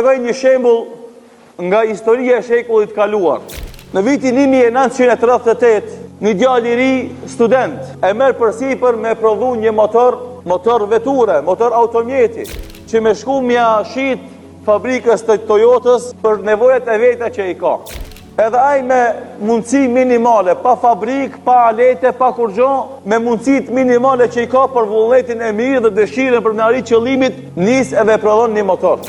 Tregoj një shembull nga historia e shekullit kaluar. Në vitin 1938, një djalë i ri student e merr përsipër me prodhu një motor veture, motor automjeti, që me shku mja shit fabrikës të Toyotës për nevojat e veta që i ka. Edhe ai me mundësi minimale, pa fabrik, pa alete, pa kurgjon, me mundësit minimale që i ka për vullnetin e mirë dhe dëshirën për në arrit qëllimit, nis edhe prodhon një motor.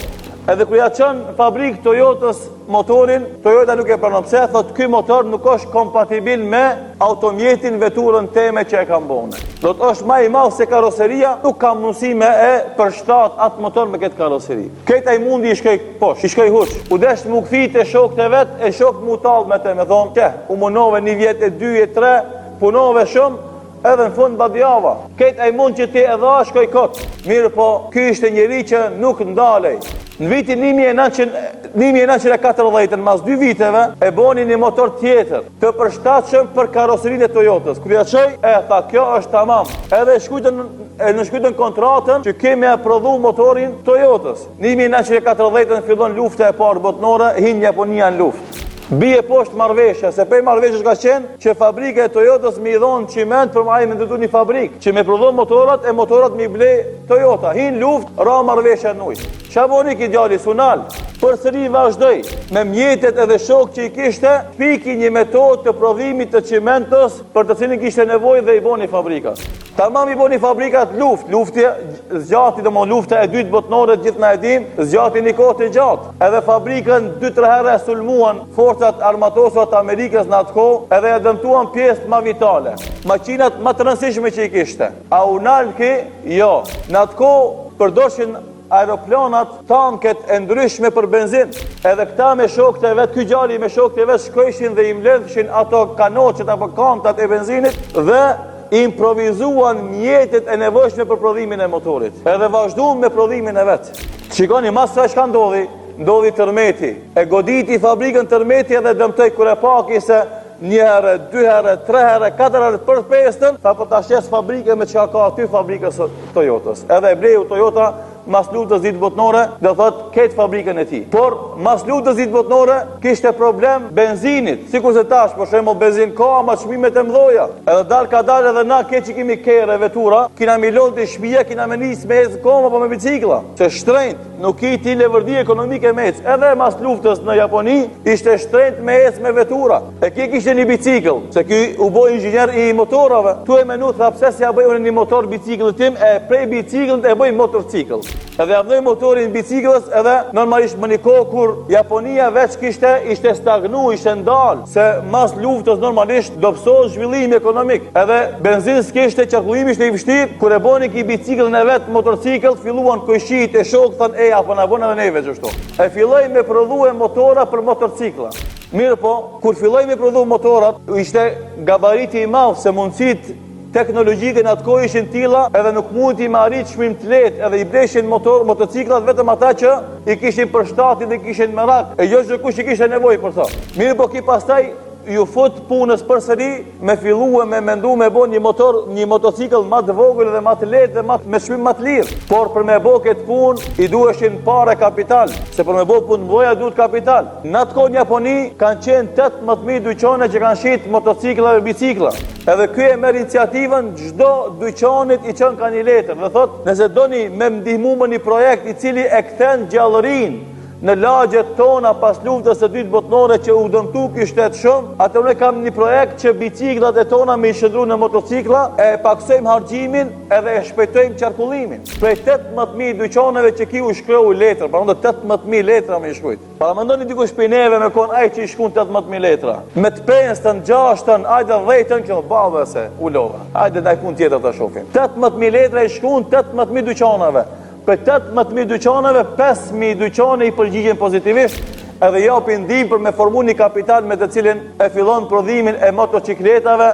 Edhe kur ja çon fabrikë Toyotës motorin, Toyota nuk e pranon. Pse? Thot ky motor nuk është kompatibil me automjetin veturën teme që e kam bënë. Do të është më i madh se karoseria, nuk ka mundësi me e përshtat atë motor me këtë karoseri. Këtë ai mundi i shkoj poshtë, i shkoj huç. U desh mu kthit e shokët e vet, e shokët mu tall me të, me thon, "Çe, u munove një vjet e 2 e 3, punove shumë, edhe në fund badjava. Këtë ai mund që ti edhe shkoj kot." Mirë po, ky ishte njeri që nuk ndalej. Në vitin 1940, mas 2 viteve, e boni një motor tjetër, të përshtatshëm për karoserinë e Toyotës. Kur ja çoj, tha, kjo është tamam. Edhe në shkujtën kontratën që kemi e prodhu motorin Toyotës. Në 1940 fillon lufta e parë botnore, hin Japonia në luftë. Bie poshtë marrëveshja, se prej marrëveshjes ka qenë që fabrika e Toyotës mi dhon çiment për më ndërtu një fabrikë, që me prodhon motorat e motorat mi ble Toyota. Hin luftë, ra marrëveshja në ujë. Ç'a boni ki djali sunal? Përsëri vazhdoi me mjetet edhe shok që i kishte, piki një metodë të prodhimit të çimentos për të cilin kishte nevojë dhe i boni fabrikat. Tamam i boni fabrikat lufti zgjati, domon lufta e dytë botnore, gjithë na e dim, zgjati një kohë të gjatë. Edhe fabrikën 2-3 herë sulmuan forcat armatose të Amerikës në atë kohë, edhe e dëmtuan pjesë më vitale. Makinat më të rëndësishme që i kishte. A u nalki? Jo. Në atë kohë përdorshin aeroplanat, tanket e ndryshme për benzin. Edhe këta me shokët e vet, ky gjali me shokët e vet shkojshin dhe i mbledhshin ato kanoçet apo kantat e benzinit dhe improvizuan mjetet e nevojshme për prodhimin e motorit. Edhe vazhduan me prodhimin e vet. Shikoni mas sa çka ndodhi tërmeti. E goditi fabrikën tërmeti edhe dëmtoi kur e paki se 1 herë, 2 herë, 3 herë, 4 herë për pestën, tha po ta shes fabrikën me çka ka aty fabrikës Toyotës. Edhe e bleu Toyota mas luftës ditë botnore, do thot ketë fabrikën e tij. Por mas luftës ditë botnore kishte problem benzinit, sikur se tash për shembull benzin ka ama çmimet e mëdha. Edhe dal ka dal edhe na keq që kemi kerë vetura, kina mi lodhi shtëpia, kina me nis me koma apo me biciklla. Se shtrenjt nuk i ti levërdi ekonomike me ec. Edhe mas luftës në Japoni ishte shtrenjt me ec me vetura. E ki kishte një bicikëll, se ky u bë inxhinier i motorave. Tu e menu tha pse si ja bëj unë një motor bicikëll tim, e prej bicikëllit e bëj motorcikëll. Edhe avdoj motorin biciklës edhe normalisht më një kohë kur Japonia veç ishte stagnu, ishte ndalë, se mas luftës normalisht dobësohet zhvillimi ekonomik. Edhe benzin s'kishte, qarkullimi ishte i vështirë, kur e boni ki biciklën e vetë motorcikl, filluan këshit e shokë, thënë apo na bën edhe neve çështo. E filloi me prodhue motora për motorcikla. Mirë po, kur filloi me prodhu motorat, ishte gabariti i madh se mundësit teknologjike në atë kohë ishin tilla, edhe nuk mundi me arrit çmim të lehtë, edhe i bleshin motociklat vetëm ata që i kishin përshtatit dhe kishin merak, e jo çdo kush i kishte nevojë për to. Mirë po ki pastaj ju fut punës përsëri me filluar me mendu me bën një motocikl më të vogël dhe më të lehtë dhe me çmim më të lirë. Por për me bë këtë punë i duheshin parë kapital, se për me bë punë mëdha duhet kapital. Në atë kohë në Japoni kanë qenë 18.000 dyqane që kanë shit motocikla dhe bicikla. Edhe ky e merr iniciativën, çdo dyqanit i çon ka një letër dhe thotë, nëse doni me ndihmu më një projekt i cili e kthen gjallërinë në lagjet tona pas luftës së dytë botnore që u dëmtu ky shtet shumë, atë unë kam një projekt që biciklat e tona me i shëndru në motocikla, e paksojmë harxhimin edhe e shpejtojmë qarkullimin. Prej 18.000 dyqaneve që ki u shkreu letër, pra ndë 18.000 letra me i shkrujt. Para mendoni dikush prej neve me kon ai që i shkruan 18.000 letra. Me të pensën, 6-ën, ajde 10-ën kjo ballë se u lova. Ajde ndaj punë tjetër ta shohim. 18.000 letra i shkruan 18.000 dyqaneve. Për 18.000 dyqaneve, 5.000 dyqane i përgjigjen pozitivisht edhe japin ndihmë për me formu një kapital me të cilin e fillon prodhimin e motocikletave,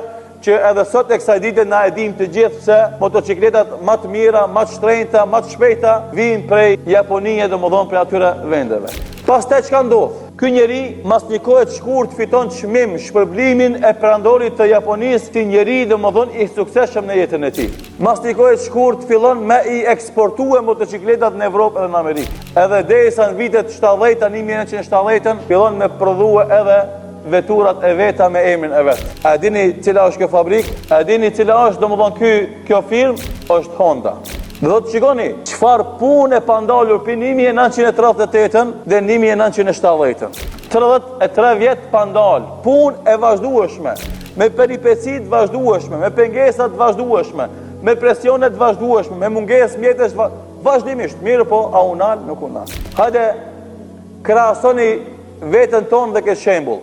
që edhe sot e kësaj dite na e dim të gjithë se motocikletat më të mira, më të shtrenjta, më të shpejta vijnë prej Japonie dhe më dhonë prej atyre vendeve. Pastaj çka ndodh? Ky njeri mas një kohë të shkurt fiton çmim shpërblimin e perandorit të Japonisë si njeri domodin i suksesshëm në jetën e tij. Mas një kohë të shkurt fillon me i eksportue motocikletat në Evropë dhe në Amerikë. Edhe derisa në vitet 70-ta, 1970-ën, fillon me prodhue edhe veturat e veta me emrin e vet. A dini cila është kjo fabrikë? A dini cila është domodin kjo firmë? Është Honda. Dhe do të shikoni çfarë punë e pandalur për 1938 dhe 1970. 33 vjet pandal, punë e vazhdueshme, me peripecit vazhdueshme, me pengesat vazhdueshme, me presionet vazhdueshme, me mungesë mjetësh vazhdimisht. Mirë po, a unal, nuk unal. Hajde krahasoni veten tonë dhe këtë shembull.